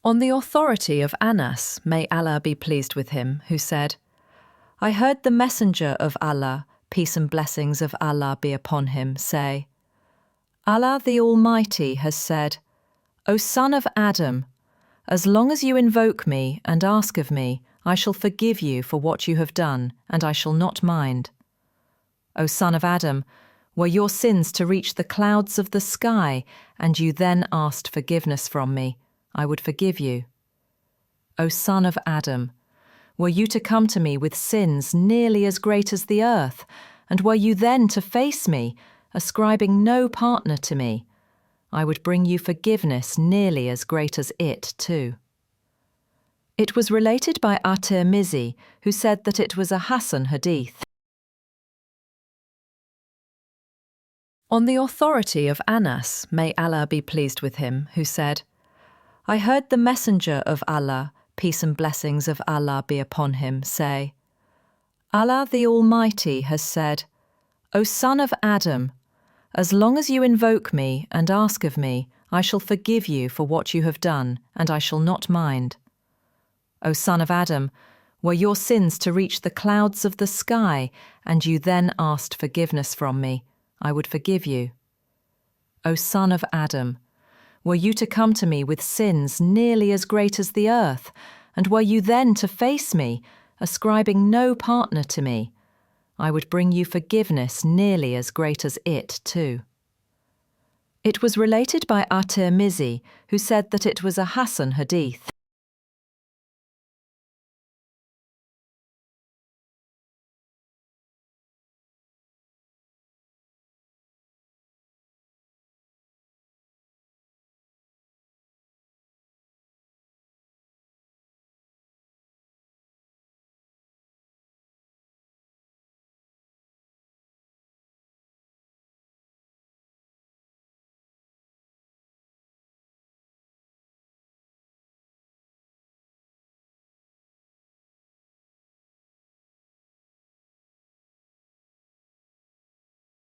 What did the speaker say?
On the authority of Anas, may Allah be pleased with him, who said, I heard the Messenger of Allah, peace and blessings of Allah be upon him, say, Allah the Almighty has said, O son of Adam, as long as you invoke me and ask of me, I shall forgive you for what you have done, and I shall not mind. O son of Adam, were your sins to reach the clouds of the sky, and you then asked forgiveness from me, I would forgive you. O son of Adam, were you to come to me with sins nearly as great as the earth, and were you then to face me, ascribing no partner to me, I would bring you forgiveness nearly as great as it too. It was related by At-Tirmidhi, who said that it was a Hasan Hadith. On the authority of Anas, may Allah be pleased with him, who said, I heard the Messenger of Allah, peace and blessings of Allah be upon him, say, Allah the Almighty has said, O son of Adam, as long as you invoke me and ask of me, I shall forgive you for what you have done, and I shall not mind. O son of Adam, were your sins to reach the clouds of the sky, and you then asked forgiveness from me, I would forgive you. O son of Adam, were you to come to me with sins nearly as great as the earth, and were you then to face me, ascribing no partner to me, I would bring you forgiveness nearly as great as it too. It was related by At-Tirmidhi, who said that it was a Hasan Hadith.